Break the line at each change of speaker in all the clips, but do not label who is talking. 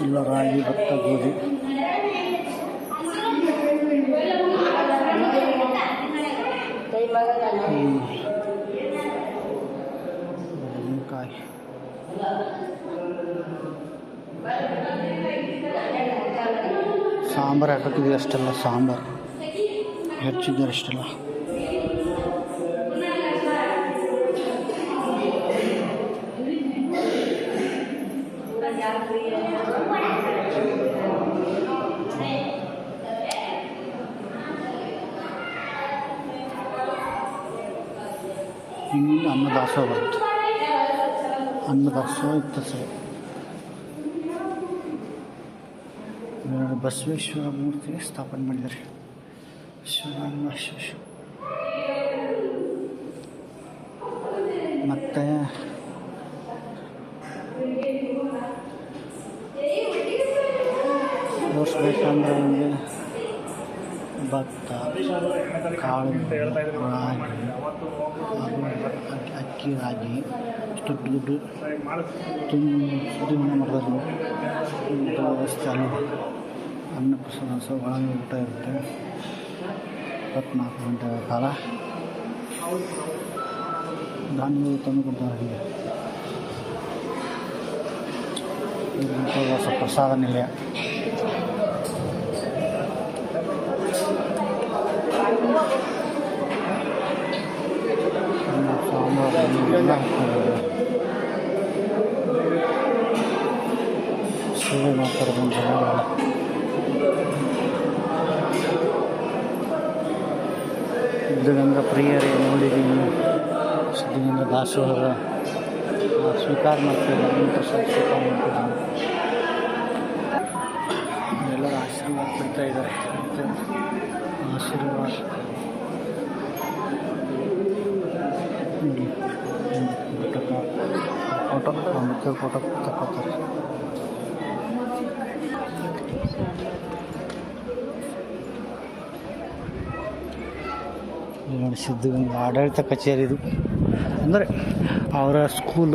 ಇಲ್ಲ ರಾಗಿ ಭತ್ತ ಗೋಧಿ. ಮೆಣಸಿನಕಾಯಿ, ಸಾಂಬಾರು ಹಾಕಿದ್ವಿ ಅಷ್ಟೆಲ್ಲ, ಸಾಂಬಾರು ಹೆಚ್ಚಿದ್ದಾರೆ ಅಷ್ಟೆಲ್ಲ. ಹಿಂಗೆ ಅನ್ನದಾಸೋಹ ಬರುತ್ತೆ. ಅನ್ನದಾಸೋಹ ಇತ್ತು ಸರ್. ಬಸವೇಶ್ವರ ಮೂರ್ತಿ ಸ್ಥಾಪನೆ ಮಾಡಿದ್ದಾರೆ. ಮತ್ತು ತೋರಿಸ್ಬೇಕಂದ್ರೆ ಹಿಂಗೆ ಭತ್ತ, ಕಾಳು, ರಾಗಿ, ಅಕ್ಕಿ, ರಾಗಿ ಇಷ್ಟು ದುಡ್ಡು ಸುದ್ದಿನ ಮಾಡಿದ್ರು. ವ್ಯವಸ್ಥೆ ಅನ್ನಪ್ರಸಾದ ಒಳಗೆ ಊಟ ಇರುತ್ತೆ 24 ಗಂಟೆ ಕಾಲ. ಧಾನ್ಯಗಳು ತಂದು ಕೊಡ್ತಾರೆ. ಹೀಗೆ ಹೊಸ ಪ್ರಸಾದ ನಿಲಯ. ಸೇವೆ ಮಾಡ್ತಾರೆ ಜನಗಳು. ಸಿದ್ಧಗಂಗಾ ಪ್ರಿಯರೇ ನೋಡಿದ್ದೀನಿ. ಸಿದ್ಧಗಂಗಾ ದಾಸೋಹ ಸ್ವೀಕಾರ ಮಾಡ್ತಿದ್ದೀನಿ. ಪ್ರಸಾದ ಸ್ವೀಕಾರ ಮಾಡ್ತಿದ್ದೀನಿ. ಎಲ್ಲರೂ ಆಶೀರ್ವಾದ ಕೊಡ್ತಾ ಇದ್ದಾರೆ. ಆಶೀರ್ವಾದ ಫೋಟೋ ತಗೋತಾರೆ. ನೋಡಿ, ಸಿದ್ಧಗಂಗಾ ಆಡಳಿತ ಕಚೇರಿ ಇದು. ಅಂದರೆ ಅವರ ಸ್ಕೂಲ್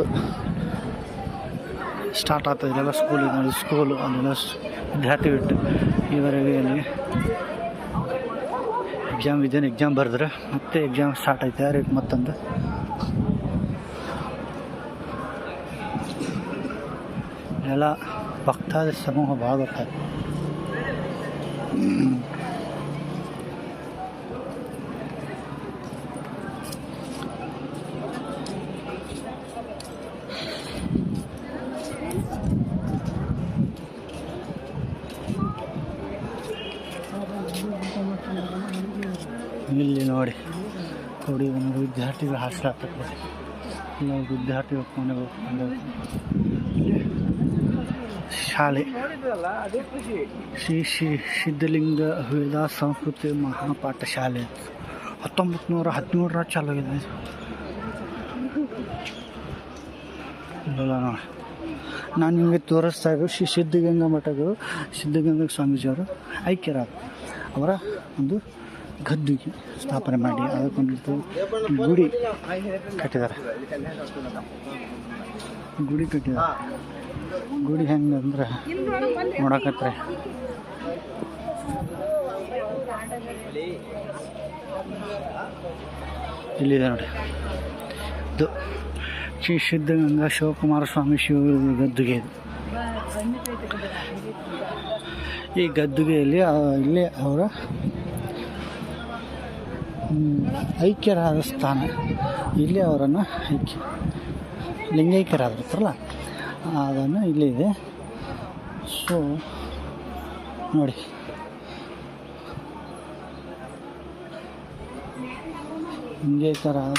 ಸ್ಟಾರ್ಟ್ ಆಗ್ತದೆ. ಇಲ್ಲೆಲ್ಲ ಸ್ಕೂಲ್ ಇದೆ ನೋಡಿ. ಸ್ಕೂಲು ಅಲ್ಲೆಲ್ಲ ವಿದ್ಯಾರ್ಥಿ ಬಿಟ್ಟು ಇವರಿಗೆ ಅಲ್ಲಿ ಎಕ್ಸಾಮ್ ಬರೆದ್ರೆ ಮತ್ತೆ ಎಕ್ಸಾಮ್ ಸ್ಟಾರ್ಟ್ ಆಯ್ತು. ಯಾರಿಗೆ ಮತ್ತೊಂದು ಎಲ್ಲ ಭಕ್ತಾದಿ ಸಮೂಹ ಭಾಳ ಬರ್ತಾರೆ. ಇಲ್ಲಿ ನೋಡಿ ಒಂದು ವಿದ್ಯಾರ್ಥಿಗಳು ಹಾಸ್ಟೆಲ್ ಆಗ್ತದೆ. ನಾವು ವಿದ್ಯಾರ್ಥಿಗಳು ಶಾಲೆ ಶ್ರೀ ಸಿದ್ಧಲಿಂಗ ವೇದಾಂತ ಸಂಸ್ಕೃತಿ ಮಹಾಪಾಠ ಶಾಲೆ 1917 ಚಾಲು ಆಗಿದೆ. ಇಲ್ಲ ನೋಡಿ, ನಾನು ನಿಮಗೆ ತೋರಿಸ್ತಾ ಇರೋದು ಶ್ರೀ ಸಿದ್ಧಗಂಗಾ ಮಠಗಳು. ಸಿದ್ಧಗಂಗಾ ಸ್ವಾಮೀಜಿಯವರು ಐಕ್ಯರಾದ ಅವರ ಒಂದು ಗದ್ದುಗೆ ಸ್ಥಾಪನೆ ಮಾಡಿ ಅದಕ್ಕೊಂದು ಗುಡಿ ಕಟ್ಟಿದ್ದಾರೆ. ಗುಡಿ ಹೆಂಗಂದ್ರೆ ನೋಡಕತ್ರೆ ಇಲ್ಲಿದೆ ನೋಡಿ. ಇದು ಶ್ರೀ ಸಿದ್ಧಗಂಗಾ ಶಿವಕುಮಾರ ಸ್ವಾಮಿ ಗದ್ದುಗೆ ಇದು. ಈ ಗದ್ದುಗೆಯಲ್ಲಿ ಇಲ್ಲಿ ಅವರ ಐಕ್ಯರಾದ ಸ್ಥಾನ. ಇಲ್ಲಿ ಅವರನ್ನು ಲಿಂಗೈಕ್ಯರಾದಿರ್ತಾರಲ್ಲ ಅದನ್ನು ಇಲ್ಲಿದೆ. ಸೊ ನೋಡಿ, ಲಿಂಗೈಕ್ಯರಾದ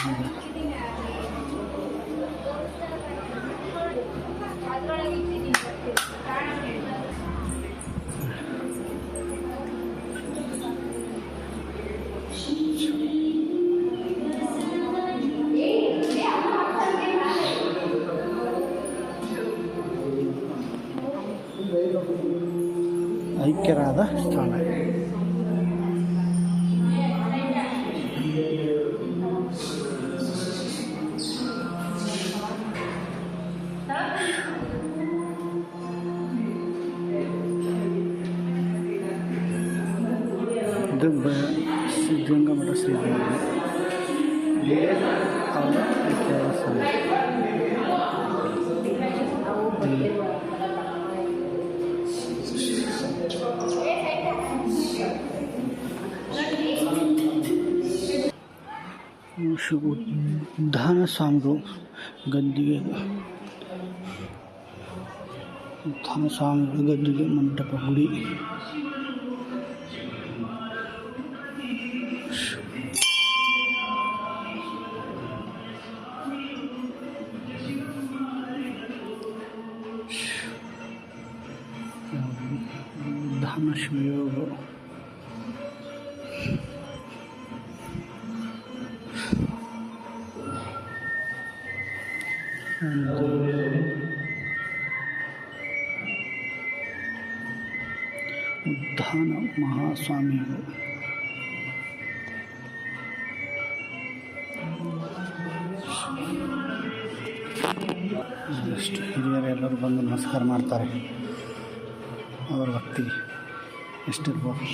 ಐಕ್ಯರಾದ ಸ್ಥಾನ. ಇದು ಸಿದ್ಧಗಂಗಾ ಮಠ ಶ್ರೀದೇವಿ ಅವರ ಸ್ವಾಮಿ. ಉದ್ಧಾನ ಸ್ವಾಮಿಗಳು ಗದ್ದಿಗೆ, ಉದ್ಧಾನ ಸ್ವಾಮಿಗಳು ಗದ್ದಿಗೆ ಮಂಟಪ ಗುಡಿ. ಉದ್ಧಾನ ಶಿವಯೋಗ ಉದ್ಧಾನ ಮಹಾಸ್ವಾಮಿಗಳು. ಎಷ್ಟು ಹಿರಿಯರೆಲ್ಲರೂ ಬಂದು ನಮಸ್ಕಾರ ಮಾಡ್ತಾರೆ. ಅವರ ಭಕ್ತಿ ಎಷ್ಟಿರ್ಬೋದು.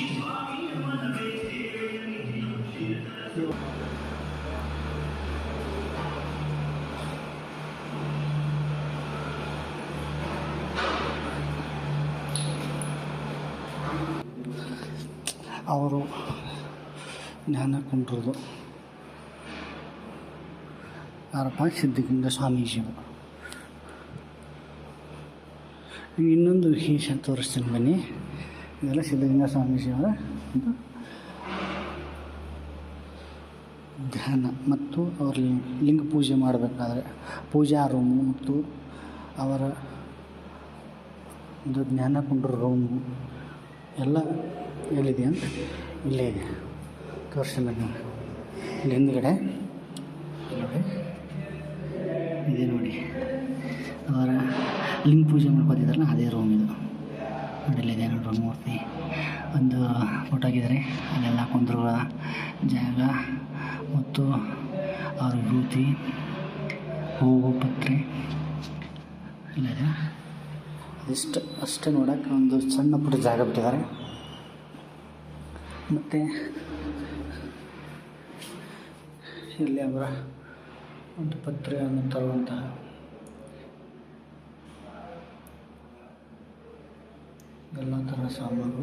ಅವರು ಜ್ಞಾನ ಕುಂಡ್ರದು ಯಾರಪ್ಪ? ಸಿದ್ಧಗಂಗಾ ಸ್ವಾಮೀಜಿಯವರು. ಇನ್ನೊಂದು ವಿಶೇಷ ತೋರಿಸ್ತೀನಿ ಬನ್ನಿ. ಇದೆಲ್ಲ ಸಿದ್ಧಗಂಗಾ ಸ್ವಾಮೀಜಿಯವರ ಧ್ಯಾನ ಮತ್ತು ಅವರ ಲಿಂಗ ಪೂಜೆ ಮಾಡಬೇಕಾದ್ರೆ ಪೂಜಾ ರೂಮು ಮತ್ತು ಅವರ ಒಂದು ಜ್ಞಾನ ಕುಂಡ್ರ ರೂಮು ಎಲ್ಲ ಎಲ್ಲಿದೆ ಅಂತ ಇಲ್ಲೇ ಇದೆ. ತೋರಿಸ್ತೀನಿ ನೋಡಿ. ಇಲ್ಲಿ ಹಿಂದುಗಡೆ ನೋಡಿ ಇದೆ ನೋಡಿ, ಅವರ ಲಿಂಗ ಪೂಜೆ ಮಾಡ್ಕೋತಿದ್ರಲ್ಲ ಅದೇ ರೂಮ್ ಇದು. ನೋಡಿ ಇಲ್ಲಿದೆ ನೋಡಿ ಮೂರ್ತಿ. ಒಂದು ಫೋಟೋ ಹಾಕಿದ್ದಾರೆ. ಅಲ್ಲೆಲ್ಲ ಕುಂದ್ರುವ ಜಾಗ ಮತ್ತು ಅವ್ರ ವಿಭೂತಿ, ಹೂವು, ಪತ್ರೆ ಇಲ್ಲಿದೆ. ಅಷ್ಟೇ ನೋಡೋಕ್ಕೆ ಒಂದು ಸಣ್ಣ ಪುಟ್ಟ ಜಾಗ ಬಿಟ್ಟಿದ್ದಾರೆ. ಮತ್ತು ಇಲ್ಲಿ ಅವರ ಒಂದು ಪತ್ರೆಯನ್ನು ತರುವಂತಹ ಎಲ್ಲ ಥರ ಸಾಮಾನು.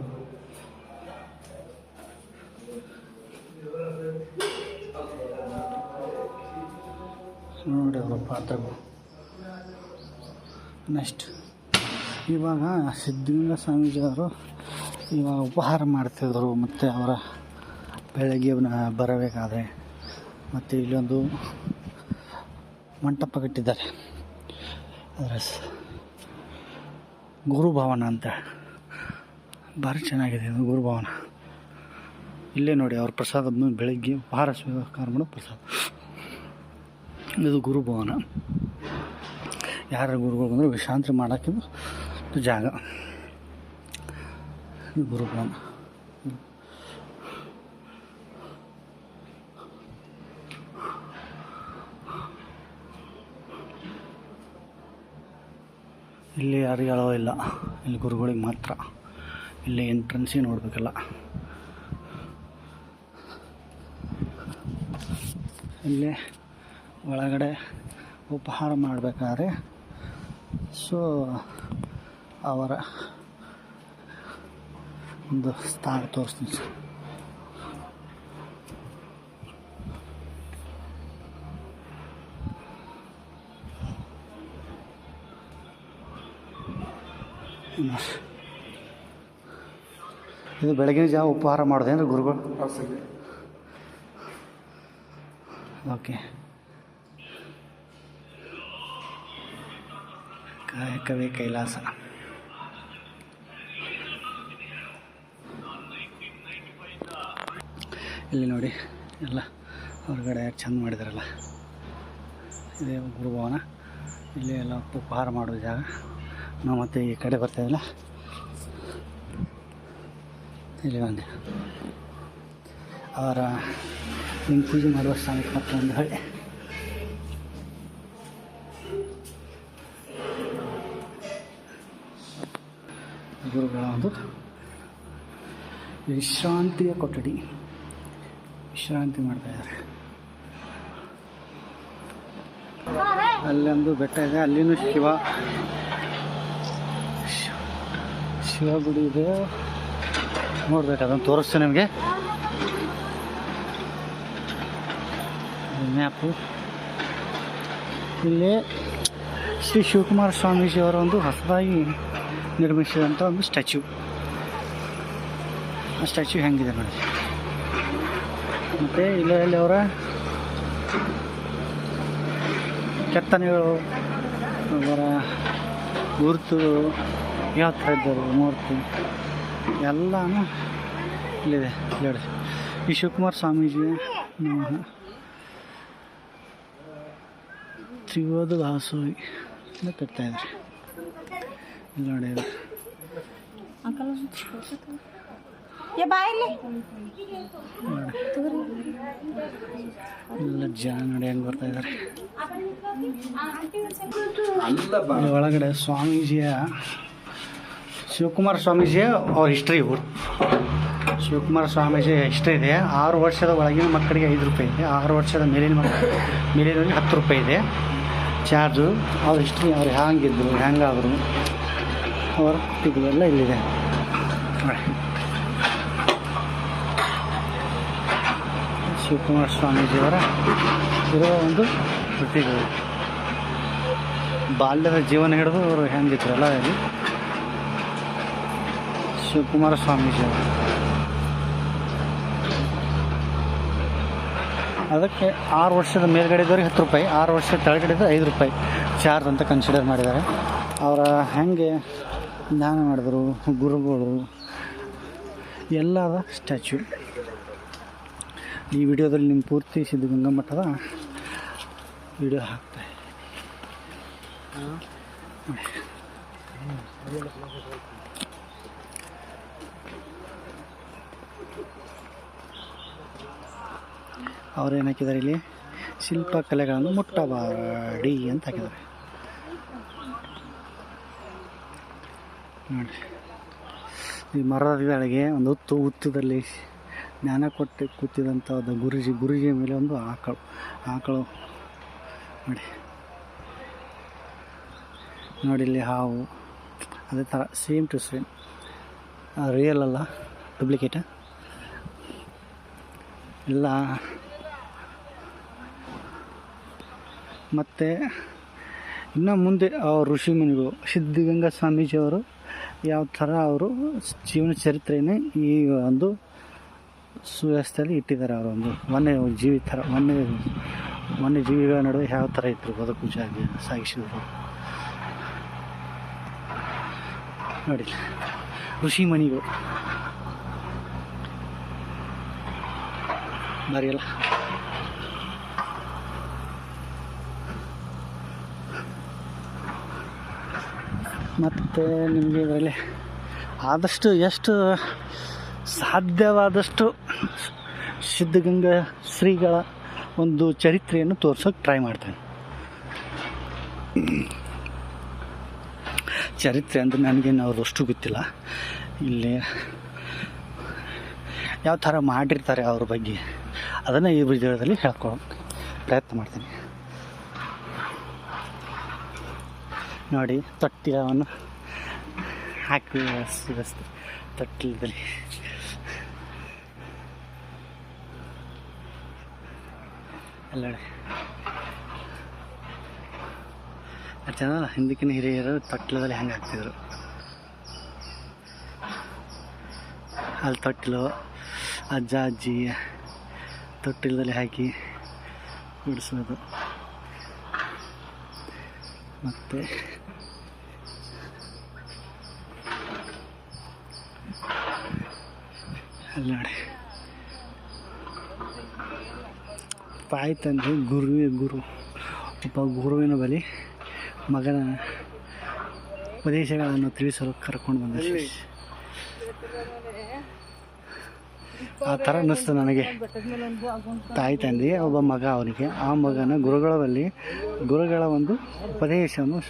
ನೋಡಿ ಅವರ ಪಾತ್ರಗಳು. ನೆಕ್ಸ್ಟ್ ಇವಾಗ ಸಿದ್ಧಗಂಗಾ ಸ್ವಾಮೀಜಿಯವರು ಇವಾಗ ಉಪಹಾರ ಮಾಡ್ತಿದ್ರು. ಮತ್ತು ಅವರ ಬೆಳಗ್ಗೆ ಬರಬೇಕಾದ್ರೆ ಮತ್ತು ಇಲ್ಲೊಂದು ಮಂಟಪ ಕಟ್ಟಿದ್ದಾರೆ. ಅದರ ಗುರುಭವನ ಅಂತ ಭಾರಿ ಚೆನ್ನಾಗಿದೆ ಇದು ಗುರುಭವನ. ಇಲ್ಲೇ ನೋಡಿ ಅವ್ರ ಪ್ರಸಾದ ಬೆಳಗ್ಗೆ ಉಪಹಾರ ಸ್ವೀಕಾರ ಮಾಡೋ ಪ್ರಸಾದ. ಇದು ಗುರುಭವನ. ಯಾರ ಗುರುಗಳು ಬಂದರೆ ವಿಶ್ರಾಂತಿ ಮಾಡೋಕ್ಕಿಂತ ಜಾಗ ಗುರುಭವನ. ಇಲ್ಲಿ ಯಾರಿಗೆ ಹೇಳೋ ಇಲ್ಲ, ಇಲ್ಲಿ ಗುರುಗಳಿಗೆ ಮಾತ್ರ. ಇಲ್ಲಿ ಎಂಟ್ರೆನ್ಸಿಗೆ ನೋಡಬೇಕಲ್ಲ. ಇಲ್ಲೇ ಒಳಗಡೆ ಉಪಹಾರ ಮಾಡಬೇಕಾದ್ರೆ ಅವರ ಒಂದು ಸ್ಥಳ ತೋರಿಸ್ತೀನಿ ಸರ್. ಇದು ಬೆಳಗಿನ ಜಾವ ಉಪಹಾರ ಮಾಡೋದೇನ್ರಿ ಗುರುಗಳು? ಓಕೆ. ಕಾಯಕವೇ ಕೈಲಾಸ. ಇಲ್ಲಿ ನೋಡಿ ಎಲ್ಲ ಹೊರಗಡೆ ಚೆಂದ ಮಾಡಿದಾರಲ್ಲ. ಇದೇ ಗುರುಭವನ. ಇಲ್ಲಿ ಎಲ್ಲ ಉಪಹಾರ ಮಾಡೋ ಜಾಗ. ನಾವು ಮತ್ತೆ ಈ ಕಡೆ ಬರ್ತಾಯಿಲ್ಲ. ಇಲ್ಲಿ ಬಂದೆ ಅವರ ಲಿಂಗ ಪೂಜೆ ಮಾಡುವ ಸ್ಥಾನಕ್ಕೆ ಮತ್ತೆ ಒಂದು ಹಳ್ಳಿ. ಗುರುಗಳ ಒಂದು ವಿಶ್ರಾಂತಿಯ ಕೊಠಡಿ, ವಿಶ್ರಾಂತಿ ಮಾಡ್ತಾಯಿದ್ದಾರೆ. ಅಲ್ಲೊಂದು ಬೆಟ್ಟ ಇದೆ, ಅಲ್ಲಿನೂ ಶಿವ ಗುಡಿ ಇದೆ. ನೋಡ್ಬೇಕು, ಅದನ್ನು ತೋರಿಸ್ತೀನಿ ನಿಮಗೆ ಮ್ಯಾಪು. ಇಲ್ಲಿ ಶ್ರೀ ಶಿವಕುಮಾರ ಸ್ವಾಮೀಜಿಯವರ ಒಂದು ಹೊಸದಾಗಿ ನಿರ್ಮಿಸಿದಂಥ ಒಂದು ಸ್ಟ್ಯಾಚ್ಯೂ. ಆ ಸ್ಟ್ಯಾಚ್ಯೂ ಹೆಂಗಿದೆ ನೋಡಿ. ಮತ್ತು ಇಲ್ಲಿ ಅವರ ಕೆತ್ತನೆಗಳು, ಅವರ ಗುರುತು ಯಾವ ಥರ ಇದ್ದಾರೆ, ಮೂರ್ತಿ ಎಲ್ಲನೂ ಇಲ್ಲಿದೆ. ನೋಡಿ, ಈ ಶಿವಕುಮಾರ ಸ್ವಾಮೀಜಿ ತ್ರಿವೋಧ ದಾಸೋಹಿ ಕಟ್ತಾ ಇದ್ದಾರೆ. ಇಲ್ಲಿ ನೋಡಿ, ಎಲ್ಲ ಜನ ನೋಡಿ ಹೆಂಗೆ ಬರ್ತಾ ಇದ್ದಾರೆ. ಒಳಗಡೆ ಸ್ವಾಮೀಜಿಯ ಶಿವಕುಮಾರ ಸ್ವಾಮೀಜಿಯ ಅವ್ರ ಹಿಸ್ಟ್ರಿ. ಶಿವಕುಮಾರ ಸ್ವಾಮೀಜಿ ಹಿಸ್ಟ್ರಿ ಇದೆ. 6 ವರ್ಷದ ಒಳಗಿನ ಮಕ್ಕಳಿಗೆ 5 ರೂಪಾಯಿ ಇದೆ, 6 ವರ್ಷದ ಮೇಲಿನವರಿಗೆ 10 ರೂಪಾಯಿ ಇದೆ ಚಾರ್ಜು. ಅವ್ರ ಹಿಸ್ಟ್ರಿ, ಅವ್ರು ಹ್ಯಾಂಗಿದ್ರು, ಹೆಂಗಾದರು, ಅವರ ಕೃತಿಗಳೆಲ್ಲ ಇಲ್ಲಿದೆ. ಶಿವಕುಮಾರ ಸ್ವಾಮೀಜಿಯವರ ಇರೋ ಒಂದು ಕೃತಿಗಳು, ಬಾಲ್ಯದ ಜೀವನ ಹಿಡಿದು ಅವರು ಹೆಂಗಿದ್ರಲ್ಲ ಇಲ್ಲಿ ಶಿವಕುಮಾರ ಸ್ವಾಮೀಜಿಯವರು. ಅದಕ್ಕೆ 6 ವರ್ಷದ ಮೇಲ್ಗಡೆ ಇದ್ದವ್ರಿಗೆ 10 ರೂಪಾಯಿ, 6 ವರ್ಷದ ಕೆಳಗಡೆ ಇದ್ದರೆ 5 ರೂಪಾಯಿ ಚಾರ್ಜ್ ಅಂತ ಕನ್ಸಿಡರ್ ಮಾಡಿದ್ದಾರೆ. ಅವರ ಹೆಂಗೆ ಜ್ಞಾನ ಮಾಡಿದ್ರು, ಗುರುಗಳು ಎಲ್ಲದ ಸ್ಟ್ಯಾಚ್ಯೂ. ಈ ವಿಡಿಯೋದಲ್ಲಿ ನಿಮ್ಮ ಪೂರ್ತಿ ಸಿದ್ಧಗಂಗಾ ಮಠದ ವಿಡಿಯೋ ಹಾಕ್ತಾರೆ. ಅವ್ರೇನು ಹಾಕಿದ್ದಾರೆ ಇಲ್ಲಿ, ಶಿಲ್ಪಕಲೆಗಳನ್ನು ಮುಟ್ಟಬಾರಡಿ ಅಂತ ಹಾಕಿದ್ದಾರೆ ನೋಡಿ. ಈ ಮರದ ಕೆಳಗೆ ಒಂದು ಹುತ್ತದಲ್ಲಿ ಜ್ಞಾನ ಕೊಟ್ಟು ಕೂತಿದಂಥ ಒಂದು ಗುರುಜಿ ಮೇಲೆ ಒಂದು ಆಕಳು ನೋಡಿ ಇಲ್ಲಿ ಹಾವು, ಅದೇ ಥರ ಸೇಮ್ ಟು ಸೇಮ್, ರಿಯಲ್ ಅಲ್ಲ, ಡೂಪ್ಲಿಕೇಟ ಎಲ್ಲ. ಮತ್ತು ಇನ್ನು ಮುಂದೆ ಅವ್ರ ಋಷಿ ಮುನಿಗಳು ಸಿದ್ಧಗಂಗಾ ಸ್ವಾಮೀಜಿಯವರು ಯಾವ ಥರ ಅವರು ಜೀವನ ಚರಿತ್ರೆಯೇ ಈ ಒಂದು ಸುವ್ಯವಸ್ಥೆಯಲ್ಲಿ ಇಟ್ಟಿದ್ದಾರೆ. ಅವರೊಂದು ವನ್ಯಜೀವಿ ಥರ, ವನ್ಯಜೀವಿಗಳ ನಡುವೆ ಯಾವ ಥರ ಇದ್ದರು, ಬದುಕು ಸಾಗಿಸಿದರು ನೋಡಿ. ಋಷಿ ಮುನಿಗಳು ಬರೆಯಲ್ಲ. ಮತ್ತು ನಿಮಗೆ ಇದರಲ್ಲಿ ಆದಷ್ಟು ಎಷ್ಟು ಸಾಧ್ಯವಾದಷ್ಟು ಸಿದ್ಧಗಂಗಾ ಶ್ರೀಗಳ ಒಂದು ಚರಿತ್ರೆಯನ್ನು ತೋರ್ಸೋಕ್ಕೆ ಟ್ರೈ ಮಾಡ್ತೇನೆ. ಚರಿತ್ರೆ ಅಂದರೆ ನನಗೇನು ಅವರು ಅಷ್ಟು ಗೊತ್ತಿಲ್ಲ. ಇಲ್ಲಿ ಯಾವ ಥರ ಮಾಡಿರ್ತಾರೆ ಅವ್ರ ಬಗ್ಗೆ, ಅದನ್ನು ಈ ವಿಡಿಯೋದಲ್ಲಿ ಹೇಳ್ಕೊಳ್ಳೋಕ್ಕೆ ಪ್ರಯತ್ನ ಮಾಡ್ತೀನಿ ನೋಡಿ. ತೊಟ್ಟಿಲವನ್ನು ಹಾಕಿ ವ್ಯವಸ್ಥೆ ತೊಟ್ಟಿಲದಲ್ಲಿ ಎಲ್ಲ ಚೆನ್ನಾಗಲ್ಲ. ಹಿಂದಕ್ಕಿನ ಹಿರಿಯರು ತೊಟ್ಟಿಲದಲ್ಲಿ ಹೆಂಗೆ ಹಾಕ್ತಿದ್ರು, ಅಲ್ಲಿ ತೊಟ್ಟಿಲು ಅಜ್ಜ ಅಜ್ಜಿ ತೊಟ್ಟಿಲದಲ್ಲಿ ಹಾಕಿ ಬಿಡಿಸೋದು. ಮತ್ತು ಅಲ್ಲಿ ನೋಡಿ ಆಯ್ತಂದ್ರೆ ಗುರು ಒಬ್ಬ ಗುರುವಿನ ಬಳಿ ಮಗನ ಉಪದೇಶಗಳನ್ನು ತಿಳಿಸಲು ಕರ್ಕೊಂಡು ಬಂದ. ಆ ಥರ ಅನ್ನಿಸ್ತು ನನಗೆ. ತಾಯಿ ತಂದೆ ಒಬ್ಬ ಮಗ, ಅವನಿಗೆ ಆ ಮಗನ ಗುರುಗಳ ಒಂದು ಉಪದೇಶವನ್ನು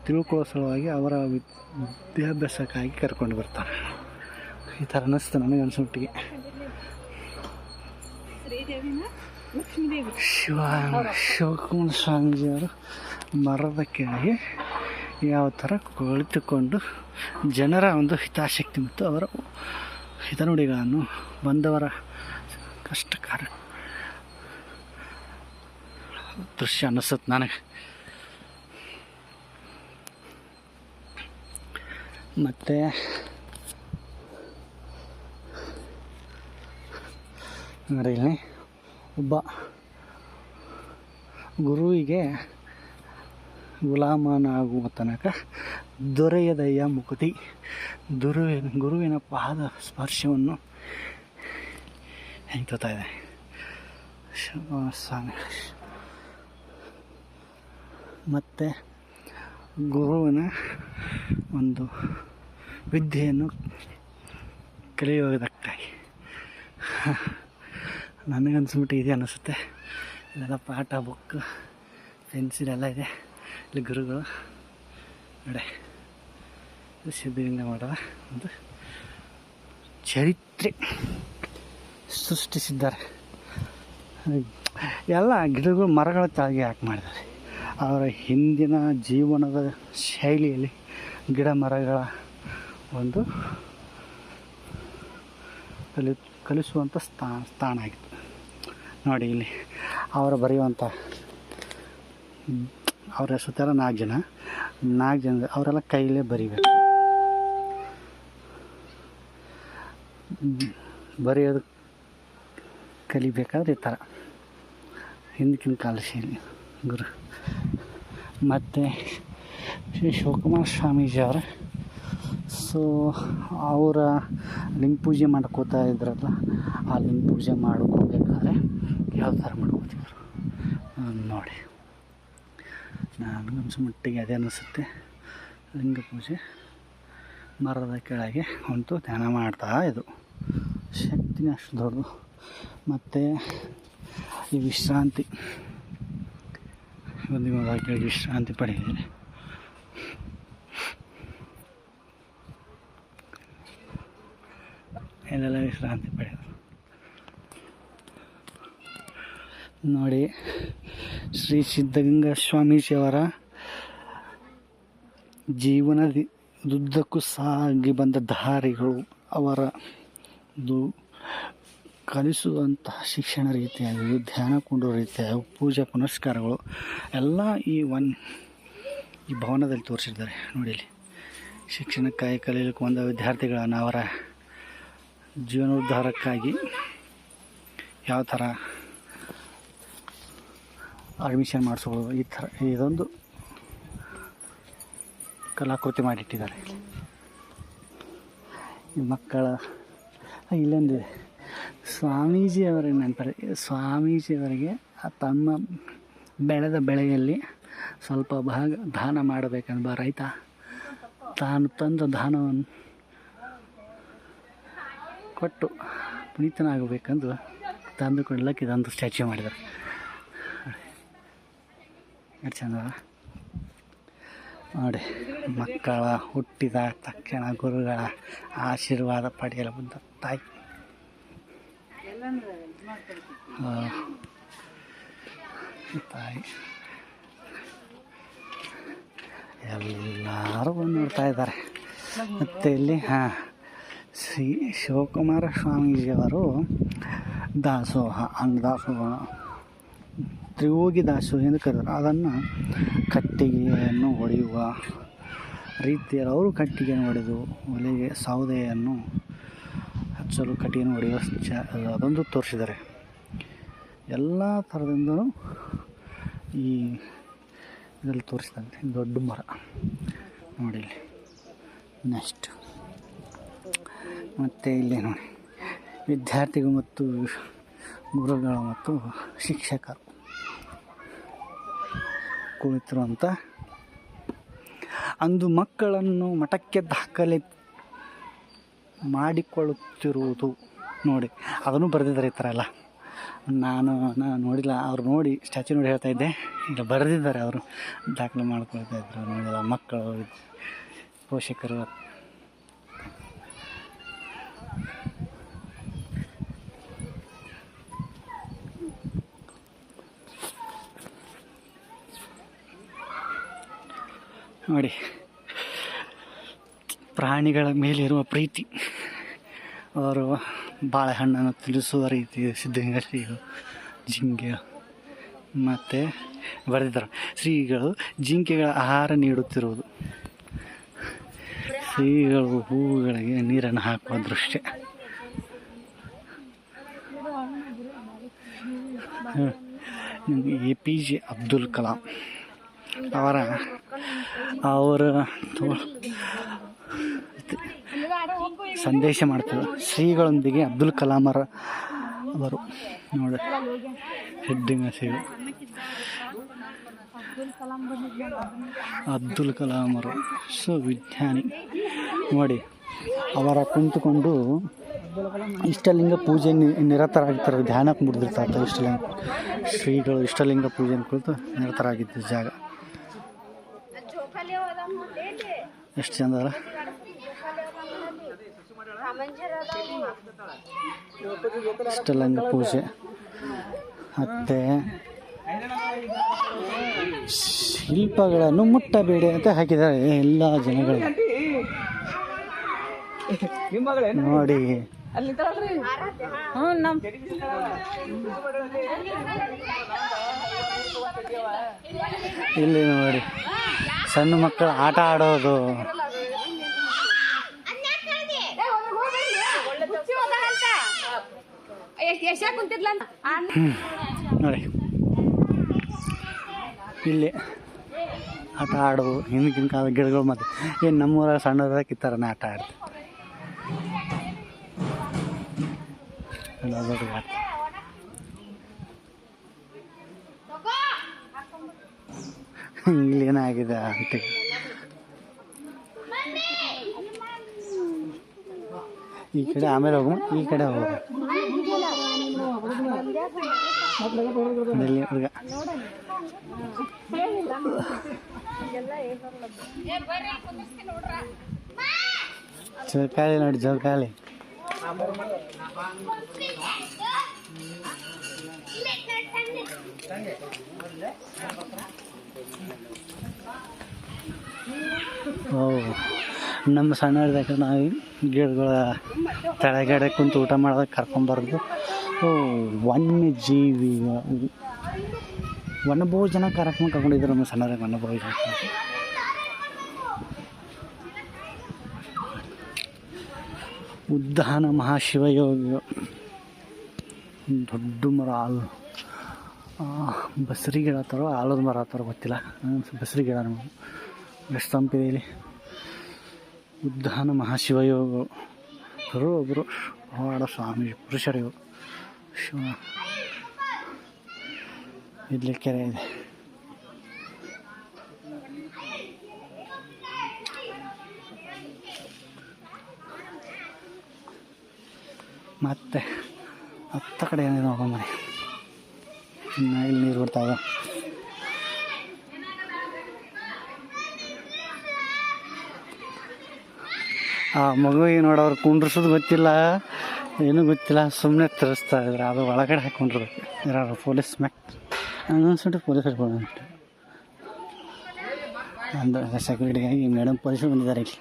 ತಿಳ್ಕೊಳ್ಳೋ ಸಲುವಾಗಿ ಅವರ ವಿದ್ಯಾಭ್ಯಾಸಕ್ಕಾಗಿ ಕರ್ಕೊಂಡು ಬರ್ತಾರೆ. ಈ ಥರ ಅನ್ನಿಸ್ತು ನನಗೆ ಅನ್ಸೋಟ್ಟಿಗೆ. ಶಿವಕುಮಾರ ಸ್ವಾಮೀಜಿಯವರು ಮರದ ಕೆಳಗೆ ಯಾವ ಥರ ಕುಳಿತುಕೊಂಡು ಜನರ ಒಂದು ಹಿತಾಸಕ್ತಿ ಮತ್ತು ಅವರ ಹಿತನುಡಿಗಳನ್ನು ಬಂದವರ ಕಷ್ಟಕಾರ ದೃಶ್ಯ ಅನ್ನಿಸುತ್ತೆ ನನಗೆ. ಮತ್ತು ನೋಡಿ ಇಲ್ಲಿ ಒಬ್ಬ ಗುರುವಿಗೆ ಗುಲಾಮನಾಗುವ ತನಕ ದೊರೆಯದಯ್ಯ ಮುಕುತಿ, ಗುರುವಿನ ಪಾದ ಸ್ಪರ್ಶವನ್ನು ಹೆಂಗ್ತಾ ಇದೆ ಸ್ವಾಮಿ. ಮತ್ತು ಗುರುವಿನ ಒಂದು ವಿದ್ಯೆಯನ್ನು ಕಲಿಯುವುದಕ್ಕಾಗಿ ನನಗನ್ಸ್ಬಿಟ್ಟು ಇದೆ ಅನ್ನಿಸುತ್ತೆ. ಇಲ್ಲೆಲ್ಲ ಪಾಠ, ಬುಕ್, ಪೆನ್ಸಿಲ್ ಎಲ್ಲ ಇದೆ. ಇಲ್ಲಿ ಗುರುಗಳು ನೋಡಿ ಸಿದ್ಧಗಂಗಾ ಮಠದ ಒಂದು ಚರಿತ್ರೆ ಸೃಷ್ಟಿಸಿದ್ದಾರೆ. ಎಲ್ಲ ಗಿಡಗಳು ಮರಗಳ ತಾಗಿ ಯಾಕೆ ಮಾಡಿದ್ದಾರೆ? ಅವರ ಹಿಂದಿನ ಜೀವನದ ಶೈಲಿಯಲ್ಲಿ ಗಿಡ ಮರಗಳ ಒಂದು ಕಲಿಸುವಂಥ ಸ್ಥಾನ ಆಗಿತ್ತು. ನೋಡಿ ಇಲ್ಲಿ ಅವರು ಬರೆಯುವಂಥ ಅವ್ರ ಹೆಸರು 4 ಜನ ಅವರೆಲ್ಲ ಕೈಲೇ ಬರಿಬೇಕು. ಬರೆಯೋದು ಕಲಿಬೇಕಾದ್ರೆ ಈ ಥರ ಹಿಂದಕ್ಕಿನ ಕಾಲ ಶೈಲಿ ಗುರು. ಮತ್ತು ಶ್ರೀ ಶಿವಕುಮಾರ ಸ್ವಾಮೀಜಿಯವರ ಅವರ ಲಿಂಗ ಪೂಜೆ ಮಾಡ್ಕೋತಾ ಇದ್ರಲ್ಲ, ಆ ಲಿಂಗ ಪೂಜೆ ಮಾಡ್ಕೋಬೇಕಾದ್ರೆ ಯಾವ ಥರ ಮಾಡ್ಕೋತಿದ್ರು ನೋಡಿ. ನನಗನ್ಸೋ ಮಟ್ಟಿಗೆ ಅದೇ ಅನ್ನಿಸುತ್ತೆ. ಲಿಂಗ ಪೂಜೆ ಮರದ ಕೆಳಗೆ ಹೊಂಟು ಧ್ಯಾನ ಮಾಡ್ತಾ ಇದು ಶಕ್ತಿನೇ ಅಷ್ಟು ದೊಡ್ಡದು. ಮತ್ತು ಈ ವಿಶ್ರಾಂತಿ ಒಂದು ಕೆಳಗೆ ವಿಶ್ರಾಂತಿ ಪಡೆದಿದೆ. ಎಲ್ಲೆಲ್ಲ ವಿಶ್ರಾಂತಿ ಪಡೆಯೋದು ನೋಡಿ. ಶ್ರೀ ಸಿದ್ಧಗಂಗಾ ಸ್ವಾಮೀಜಿಯವರ ಜೀವನದುದ್ದಕ್ಕೂ ಸಾಗಿ ಬಂದ ದಾರಿಗಳು, ಅವರದು ಕಲಿಸುವಂತಹ ಶಿಕ್ಷಣ ರೀತಿಯಾಗಿ, ಧ್ಯಾನ ಕೊಂಡೋ ರೀತಿಯಾಗಿ, ಪೂಜೆ ಪುನಸ್ಕಾರಗಳು ಎಲ್ಲ ಈ ಭವನದಲ್ಲಿ ತೋರಿಸಿದ್ದಾರೆ ನೋಡಿ. ಇಲ್ಲಿ ಶಿಕ್ಷಣಕ್ಕಾಗಿ ಕಲಿಯಲಿಕ್ಕೆ ಬಂದ ವಿದ್ಯಾರ್ಥಿಗಳನ್ನು ಅವರ ಜೀವನೋದ್ಧಾರಕ್ಕಾಗಿ ಯಾವ ಥರ ಅಡ್ಮಿಷನ್ ಮಾಡಿಸ್ಬೋದು, ಈ ಥರ ಇದೊಂದು ಕಲಾಕೃತಿ ಮಾಡಿಟ್ಟಿದ್ದಾರೆ. ಈ ಮಕ್ಕಳ ಇಲ್ಲೊಂದಿದೆ ಸ್ವಾಮೀಜಿಯವರ ನೆನಪಲ್ಲಿ, ಸ್ವಾಮೀಜಿಯವರಿಗೆ ತಮ್ಮ ಬೆಳೆದ ಬೆಳೆಯಲ್ಲಿ ಸ್ವಲ್ಪ ಭಾಗ ದಾನ ಮಾಡಬೇಕೆಂಬ ರೈತ ತಾನು ತಂದ ದಾನವನ್ನು ಕೊಟ್ಟು ಪುನೀತನಾಗಬೇಕೆಂದು ತಂದುಕೊಳ್ಳಕ್ಕೆ ಇದೊಂದು ಸ್ಟ್ಯಾಚ್ಯೂ ಮಾಡಿದ್ದಾರೆ. ಎಷ್ಟು ಚಂದ ನೋಡಿ. ಮಕ್ಕಳ ಹುಟ್ಟಿದ ತಕ್ಷಣ ಗುರುಗಳ ಆಶೀರ್ವಾದ ಪಡೆಯಲು ಬಂದ ತಾಯಿ ಎಲ್ಲರೂ ಬಂದು ನೋಡ್ತಾ ಇದ್ದಾರೆ. ಮತ್ತು ಇಲ್ಲಿ ಶ್ರೀ ಶಿವಕುಮಾರ ಸ್ವಾಮೀಜಿಯವರು ದಾಸೋಹ, ಅನ್ನದಾಸೋಹ, ತ್ರಿಯೋಗಿ ದಾಸೋಹ ಎಂದು ಕರೆದರು. ಅದನ್ನು ಕಟ್ಟಿಗೆಯನ್ನು ಹೊಡೆಯುವ ರೀತಿಯಲ್ಲಿ ಅವರು ಕಟ್ಟಿಗೆಯನ್ನು ಹೊಡೆದು ಒಲೆಗೆ ಸೌದೆಯನ್ನು ಹಚ್ಚಲು ಕಟ್ಟಿಗೆಯನ್ನು ಹೊಡೆಯುವ ಅದೊಂದು ತೋರಿಸಿದ್ದಾರೆ. ಎಲ್ಲ ಥರದಿಂದಲೂ ಈ ಇದರಲ್ಲಿ ತೋರಿಸಿದಂತೆ ದೊಡ್ಡ ಮರ ನೋಡಿ ಇಲ್ಲಿ. ನೆಕ್ಸ್ಟ್ ಮತ್ತು ಇಲ್ಲಿ ನೋಡಿ ವಿದ್ಯಾರ್ಥಿಗಳು ಮತ್ತು ಗುರುಗಳು ಮತ್ತು ಶಿಕ್ಷಕರು ಕುಳಿತಿರುವಂಥ ಅಂದು ಮಕ್ಕಳನ್ನು ಮಠಕ್ಕೆ ದಾಖಲೆ ಮಾಡಿಕೊಳ್ಳುತ್ತಿರುವುದು ನೋಡಿ. ಅದನ್ನು ಬರೆದಿದ್ದಾರೆ ಈ ಥರ ಎಲ್ಲ. ನಾನು ನೋಡಿಲ್ಲ, ಅವ್ರು ನೋಡಿ ಸ್ಟ್ಯಾಚ್ಯೂ ನೋಡಿ ಹೇಳ್ತಾ ಇದ್ದೆ. ಇಲ್ಲ ಬರೆದಿದ್ದಾರೆ, ಅವರು ದಾಖಲೆ ಮಾಡ್ಕೊಳ್ತಾ ಇದ್ರು. ನೋಡಿಲ್ಲ ಮಕ್ಕಳು, ಪೋಷಕರು ನೋಡಿ, ಪ್ರಾಣಿಗಳ ಮೇಲಿರುವ ಪ್ರೀತಿ, ಅವರು ಬಾಳೆಹಣ್ಣನ್ನು ತಿಳಿಸುವ ರೀತಿ ಸಿದ್ಧಗಂಗಾ ಶ್ರೀಗಳು ಜಿಂಕೆ ಮತ್ತು ಬರೆದಿದ್ದಾರೆ. ಶ್ರೀಗಳು ಜಿಂಕೆಗಳ ಆಹಾರ ನೀಡುತ್ತಿರುವುದು, ಶ್ರೀಗಳು ಹೂವುಗಳಿಗೆ ನೀರನ್ನು ಹಾಕುವ ದೃಶ್ಯ. APJ ಅಬ್ದುಲ್ ಕಲಾಂ ಅವರ ಸಂದೇಶ ಮಾಡ್ತಾರೆ. ಶ್ರೀಗಳೊಂದಿಗೆ ಅಬ್ದುಲ್ ಕಲಾಂ ಅವರು ನೋಡಿ, ಸಿದ್ಧಗಂಗಾ ಶ್ರೀಗಳು ಅಬ್ದುಲ್ ಕಲಾಂ ಅವರು ವಿಜ್ಞಾನಿ ನೋಡಿ. ಅವರ ಕುಂತುಕೊಂಡು ಇಷ್ಟಲಿಂಗ ಪೂಜೆ ನಿರತರಾಗಿರ್ತಾರೆ, ಧ್ಯಾನಕ್ಕೆ ಮುಡಿದಿರ್ತಾರೆ. ಇಷ್ಟಲಿಂಗ ಶ್ರೀಗಳು ಇಷ್ಟಲಿಂಗ ಪೂಜೆ ಕುರಿತು ನಿರತರಾಗಿದ್ದ ಜಾಗ ಎಷ್ಟು ಚಂದ ಅಲ್ಲ. ಇಷ್ಟಲಿಂಗ ಪೂಜೆ ಮತ್ತು ಶಿಲ್ಪಗಳನ್ನು ಮುಟ್ಟಬೇಡಿ ಅಂತ ಹಾಕಿದ್ದಾರೆ ಎಲ್ಲ ಜನಗಳು ನೋಡಿ. ಇಲ್ಲಿ ನೋಡಿ, ಸಣ್ಣ ಮಕ್ಕಳು ಆಟ ಆಡೋದು. ನೋಡಿ, ಇಲ್ಲಿ ಆಟ ಆಡೋದು. ಹಿಂದಿನ ಕಾಲದ ಗಿಡಗಳು ಮತ್ತು ಏನು ನಮ್ಮೂರಾಗ ಸಣ್ಣದಾಗ ಕಿತ್ತಾರನೇ ಆಟ ಆಡ್ತೀವಿ. ಇಲ್ಲಿ ಏನಾಗಿದೆ ಅಂತ ಈ ಕಡೆ ಆಮೇಲೆ ಹೋಗು, ಈ ಕಡೆ ಹೋಗು. ಇಲ್ಲಿ ಹುಡುಗ ಜೋಕಾಲಿ ನೋಡಿ, ಜೋಕಾಲಿ. ಓ, ನಮ್ಮ ಸಣ್ಣದಾಗ ನಾವು ಗಿಡಗಳ ಕೆಳಗಡೆ ಕುಂತು ಊಟ ಮಾಡೋದಕ್ಕೆ ಕರ್ಕೊಂಬಾರ್ದು. ವನ್ಯಜೀವಿ ವನಭೋಜನ ಕಾರ್ಯಕ್ರಮ ಕರ್ಕೊಂಡಿದ್ರು ನಮ್ಮ ಸಣ್ಣದಾಗ. ವನಭೋಜನ ಉದ್ಧಾನ ಮಹಾಶಿವಯೋಗಿ ದೊಡ್ಡ ಮರ, ಬಸರಿ ಗಿಡ ಹತ್ತಾರೋ ಆಲದ ಮರ ಹತ್ತಾರೋ ಗೊತ್ತಿಲ್ಲ. ಬಸರಿ ಗಿಡ ನಮಗೆ ಎಷ್ಟು ತಂಪಿದೆ ಇಲ್ಲಿ. ಉದ್ಧಾನ ಮಹಾಶಿವಯೋಗಿಗಳು ಒಬ್ಬರು ಪವಾಡ ಸ್ವಾಮಿ ಪುರುಷರು. ಶಿವ ಇಲ್ಲಿ ಕೆರೆ ಇದೆ. ಮತ್ತೆ ಹತ್ತ ಕಡೆ ಏನಿದೆ ನೋಡ್ಕೊಂಬರಿ. ಇನ್ನು ಇಲ್ಲಿ ನೀರು ಬಿಡ್ತಾವ. ಆ ಮಗುವಿಗೆ ನೋಡೋರು ಕುಂಡ್ರಿಸೋದು ಗೊತ್ತಿಲ್ಲ, ಏನೂ ಗೊತ್ತಿಲ್ಲ, ಸುಮ್ಮನೆ ತರಿಸ್ತಾ ಇದ್ರೆ ಅದು ಒಳಗಡೆ ಹಾಕ್ಕೊಂಡಿರ್ಬೇಕು. ಯಾರು ಪೊಲೀಸ್ ಅನ್ಸ್ಬಿಟ್ಟು ಪೊಲೀಸ್ ಹಿಡ್ಕೊಂಡು ಒಂದು ಸೆಕ್ಯೂರಿಟಿಗಾಗಿ ಮೇಡಮ್ ಪೊಲೀಸರು ಬಂದಿದ್ದಾರೆ ಇಲ್ಲಿ.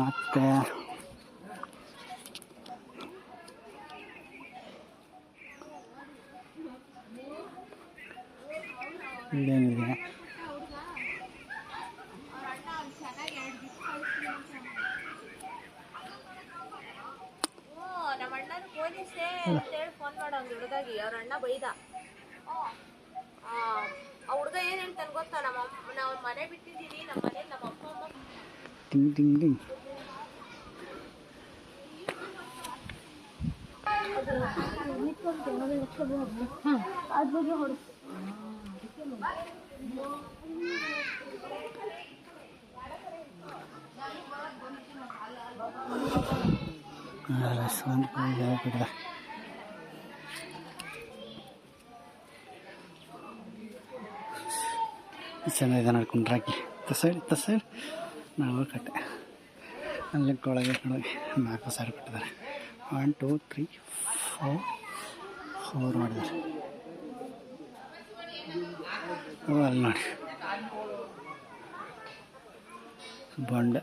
ಮತ್ತು ಇಲ್ಲೇನಿದೆ, ಟಿಂಗ್ ಟಿಂಗ್ ಟಿಂಗ್. ಚೆನ್ನಾಗಿದೆ ನಡ್ಕೊಂಡ್ರಾಕಿ. ಸೈಡ್ ನಾವು ಕಟ್ಟೆ ಅಲ್ಲಿ ಒಳಗೆ ನೋಡಿ 4 ಸಾವಿರ ಕೊಟ್ಟಿದ್ದಾರೆ. 1 2 3 4 ಮಾಡಿದ್ದಾರೆ. ಅಲ್ಲಿ ನೋಡಿ ಬಂಡೆ.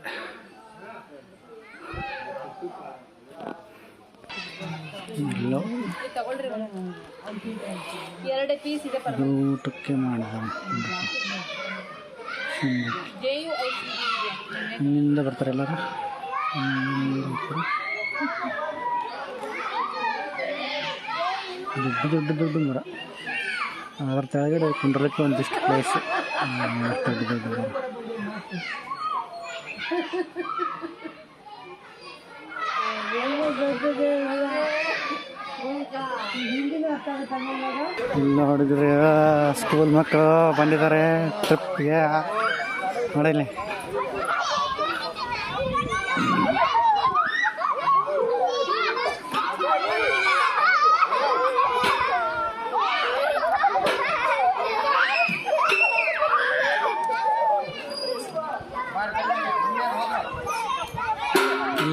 ಇಲ್ಲ ಊಟಕ್ಕೆ ಮಾಡಿದ ಹಿಂದಿಂದ ಬರ್ತಾರೆ ಎಲ್ಲರೂ. ದೊಡ್ಡ ದೊಡ್ಡ ದೊಡ್ಡ ಮರ, ಅದರ ಕೆಳಗಡೆ ಕುಂಡ್ರಲಿಕ್ಕೆ ಒಂದಿಷ್ಟು ಪ್ಲೇಸ್. ದೊಡ್ಡ ದೊಡ್ಡ ಮರ. ಇಲ್ಲ ನೋಡಿದ್ರೆ ಸ್ಕೂಲ್ ಮಕ್ಕಳು ಬಂದಿದ್ದಾರೆ ಟ್ರಿಪ್ಗೆ. ನೋಡಿಲಿ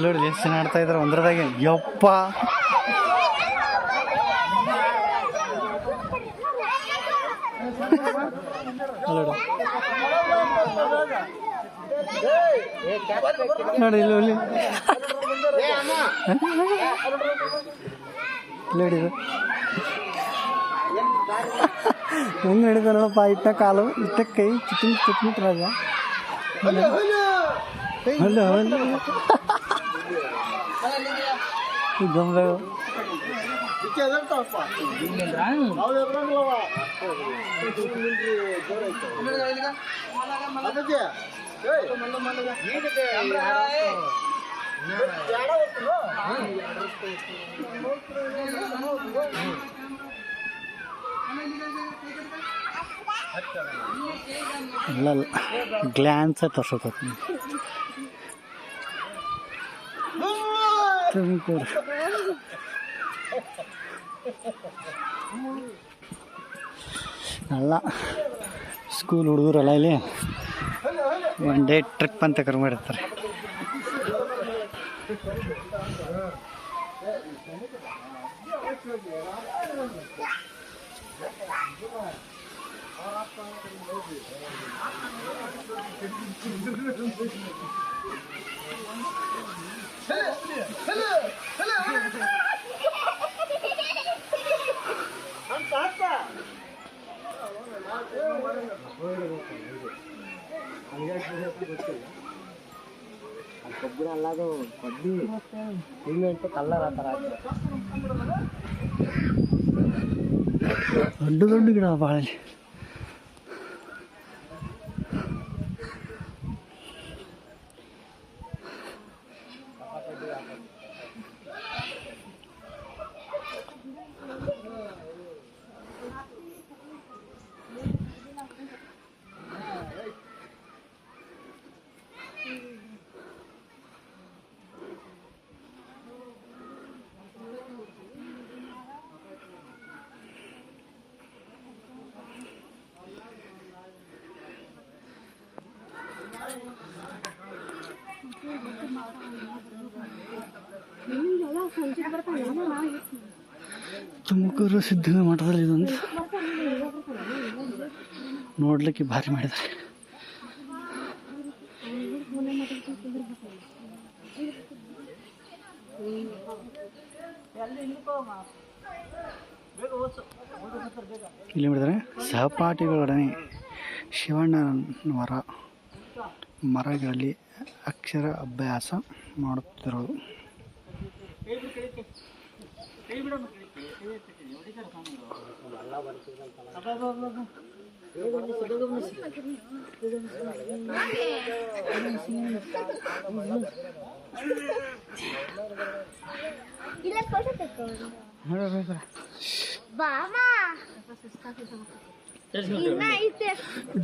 ನೋಡಿ ಎಷ್ಟು ಜನ ಆಡ್ತಾ ಇದ್ದಾರೆ ಒಂದ್ರದಾಗೆ. ಯಪ್ಪ ನೋಡಿ ಇಲ್ಲಿ ಹಿಡಿದು ಹೆಂಗೆ ಹಿಡಿದ ನೋಡಪ್ಪ. ಇಟ್ಟ ಕಾಲು ಇಟ್ಟ ಕೈ ಚಿಟ್ಮಿಟ್ ರಾಜ. ಗೊಂಬೆ ಇಲ್ಲ ಗ್ಲ್ಯಾನ್ಸ ತೋರ್ಸೋತೈತಿ. ತುಮಕೂರು ಅಲ್ಲ ಸ್ಕೂಲ್ ಹುಡುಗರಲ್ಲ ಇಲ್ಲಿ ಒನ್ ಡೇ ಟ್ರಿಪ್ ಅಂತ ಕರ್ಕೊಂಡಿರ್ತಾರೆ. ಕೊಬ್ಬರ ಅಲ್ಲದು ಕೊಬ್ಬಿ ಸಿಮೆಂಟ್ ಕಲ್ಲರ್ ಆ ಥರ ದೊಡ್ಡ ದೊಡ್ಡ ಗಿಡ ಬಾಳೆ. ತುಮಕೂರು ಸಿದ್ಧಗಂಗಾ ಮಠದಲ್ಲಿ ಇದೊಂದು ನೋಡ್ಲಿಕ್ಕೆ ಭಾರಿ ಮಾಡಿದ್ದಾರೆ. ಇಲ್ಲಿ ಮಾಡಿದ್ದಾರೆ ಸಹಪಾಠಿಗಳೊಡನೆ ಶಿವಣ್ಣನವರ ಮರಗಳಲ್ಲಿ ಅಕ್ಷರ ಅಭ್ಯಾಸ ಮಾಡುತ್ತಿರೋದು.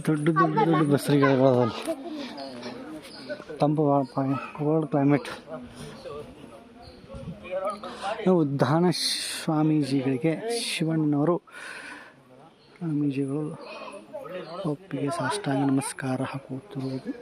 ದೊಡ್ಡ ದೊಡ್ಡ ದೊಡ್ಡ ಬಸ್ರಿಗಳು ತಂಪು ಕೋಲ್ಡ್ ಕ್ಲೈಮೇಟ್. ಉದ್ದಾನ ಸ್ವಾಮೀಜಿಗಳಿಗೆ ಶಿವಣ್ಣನವರು ಸ್ವಾಮೀಜಿಗಳು ಒಪ್ಪಿಗೆ ಸಾಷ್ಟಾಂಗ ನಮಸ್ಕಾರ ಹಾಕುತ್ತಿರುವುದು.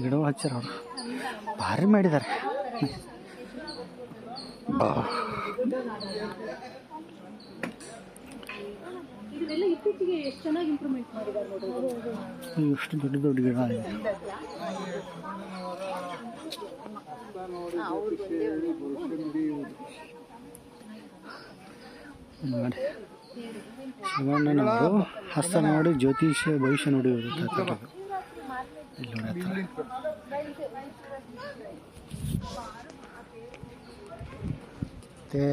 ಗಿಡಗಳು ಹಚ್ಚಾರ ಅವರು ಭಾರಿ ಮಾಡಿದ್ದಾರೆ. ಎಷ್ಟು ದೊಡ್ಡ ದೊಡ್ಡ ಗಿಡ ಇದೆ ನೋಡಿ. ಶಿವಣ್ಣನವರು ಹಸ್ತ ನೋಡಿ ಜ್ಯೋತಿಷ್ಯ ಭವಿಷ್ಯ ನುಡಿಯುವುದು ಇಲ್ಲಿ ನೋಡಿ. ಮತ್ತೆ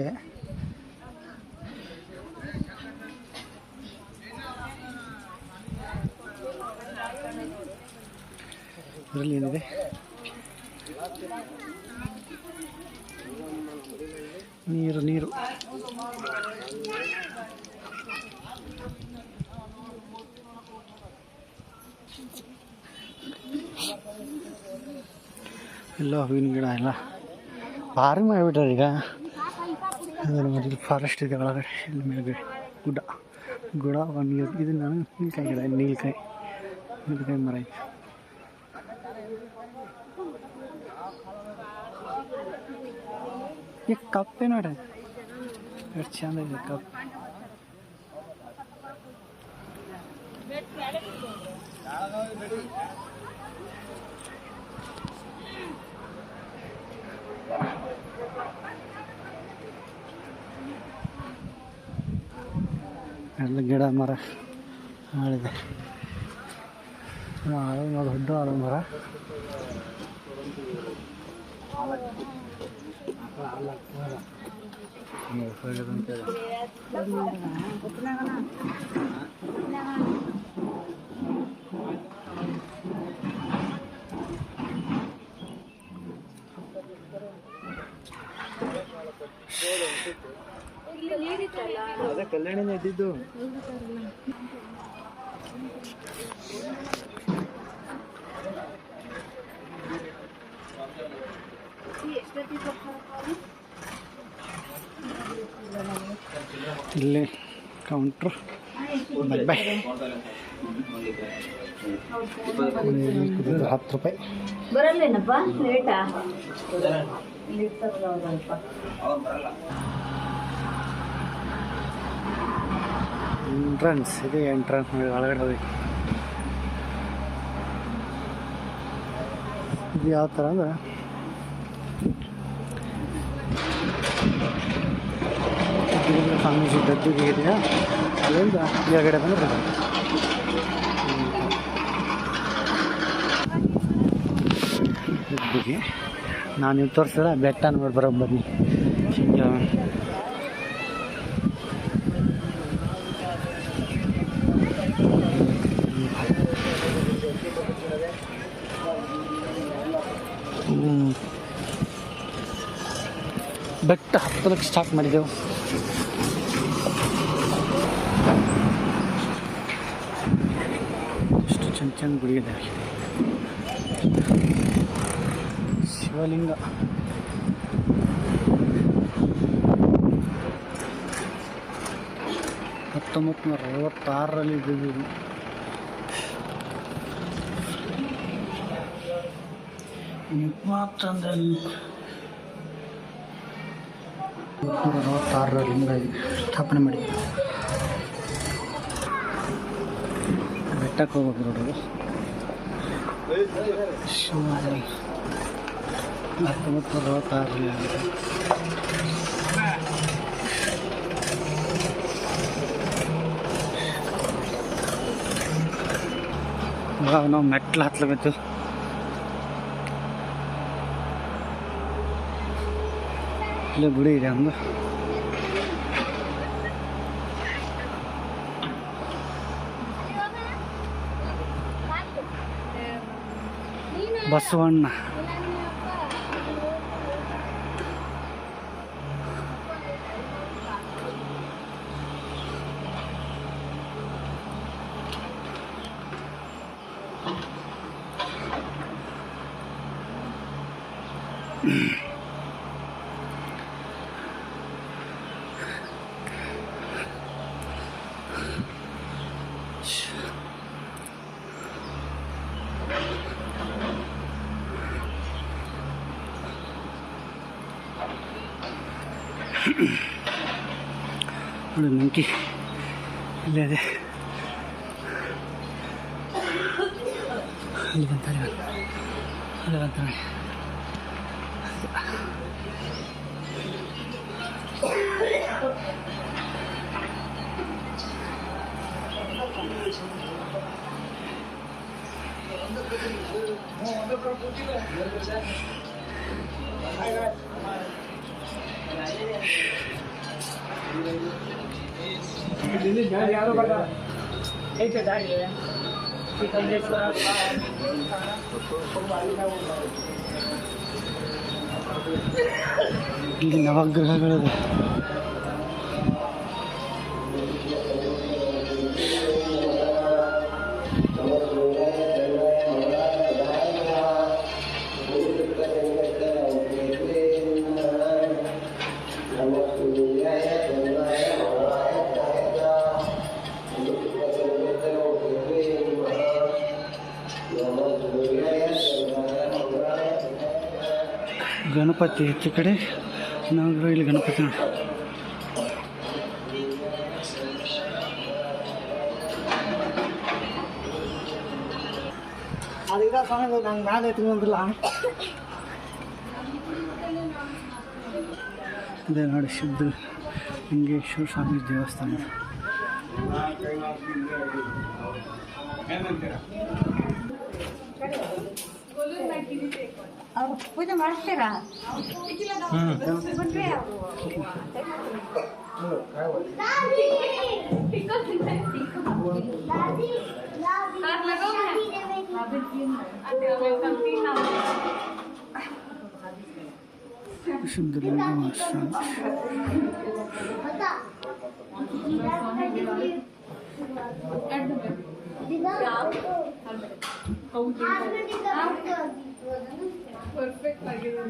ಇದರಲ್ಲಿ ಏನಿದೆ, ನೀರು ನೀರು ಎಲ್ಲ ಹೂವಿನ ಗಿಡ ಎಲ್ಲ ಭಾರಿ ಮಾಡಿಬಿಟ್ರೆ ಈಗ. ಮೊದಲು ಫಾರೆಸ್ಟ್ ಇದೆ ಒಳಗಡೆ. ಇಲ್ಲಿ ಮೇಲ್ಗಡೆ ಗುಡ್ಡ ಗುಡ ನೀರು. ಇದು ನಾನು ನೀಲ್ಕಾಯಿ ಗಿಡ, ನೀಲ್ಕಾಯಿ ಮರ ಇದೆ. ಈ ಕಪ್ಪೆ ನೋಡ್ರಿ ಎಷ್ಟು ಚಂದ ಇದೆ ಕಪ್. ಎಲ್ಲ ಗಿಡ ಮರ ಮಾಡಿದೆ ನೋಡಿ. ದೊಡ್ಡ ಆಳು ಮರ. ಅದೇ ಕಲ್ಯಾಣಿನ ಇದ್ದಿದ್ದು. ಇಲ್ಲಿ ಕೌಂಟ್ರ್. Bye bye. 10 ರೂಪಾಯಿ.
ಬರಲ್ಲೇನಪ್ಪ ಲೇಟಾ?
ಎಂಟ್ರನ್ಸ್ ಇದೆ. ಎಂಟ್ರನ್ಸ್ ಒಳಗಡೆ ಹೋಗಿ. ಇದು ಯಾವ ಥರ ಅಂದ್ರೆ ಸ್ವಾಮೀಜಿ ಗದ್ದುಗೆ ಇದೆಯಾ, ಅಲ್ಲಿಂದ ಕೆಳಗಡೆ ಬಂದು ಗದ್ದುಗೆ. ನಾನು ನೀವು ತೋರಿಸಿದ್ರೆ ಬೆಟ್ಟ ನೋಡಿ ಬರೋ ಬನ್ನಿ. ಬೆಟ್ಟ ಹತ್ತಲಿಕ್ಕೆ ಸ್ಟಾರ್ಟ್ ಮಾಡಿದೆವು. ಎಷ್ಟು ಚೆಂದ ಚೆಂದ ಗುಡಿ ಇದೆ. ಶಿವಲಿಂಗ. ಹತ್ತೊಂಬತ್ತು ನೂರ 66ರಲ್ಲಿ ಇದ್ದಿದ್ದು. ಮಾತಂದ್ರೆ 1966ರಲ್ಲಿ ಸ್ಥಾಪನೆ ಮಾಡಿ. ಬೆಟ್ಟಕ್ಕೆ ಹೋಗ್ಬೇಕು ನೋಡೋದು. ಶಿವಮೊಗ್ಗ 1966ರಲ್ಲಿ ಆಗಿದೆ. ನಾವು ಮೆಟ್ಲು ಹತ್ತಬೇಕು. ಇಲ್ಲೇ ಗುಡಿ ಇದೆ ಒಂದು. ಬಸವಣ್ಣ. ನೋಡಿ ಮಂಕಿ ಇಲ್ಲೇ ಇದೆ. ಅಲ್ಲಿ ಬಂತಾರೆ ಅಲ್ಲಿ ಬಂತಾರೆ. ಇಲ್ಲಿ ನವಗ್ರಹಗಳಿದೆ. ಗಣಪತಿ ಹೆಚ್ಚು ಕಡೆ ನಾವು ಇಲ್ಲಿ ಗಣಪತಿ ನೋಡಿ. ಅದಕ್ಕೆ ಸ್ವಾಮಿ ನಂಗೆ ಮ್ಯಾಲೆ ತಿನ್ನೋದಿಲ್ಲ. ಇದೇ ನೋಡಿ ಸಿದ್ಧಲಿಂಗೇಶ್ವರ ಸ್ವಾಮಿ ದೇವಸ್ಥಾನ.
ಅವ್ರು ಪೂಜೆ ಮಾಡಿಸ್ತೀರಾ?
ಸಿದ್ಧಲಿಂಗ
ಪರ್ಫೆಕ್ಟ್ ಆಗಿದೆ.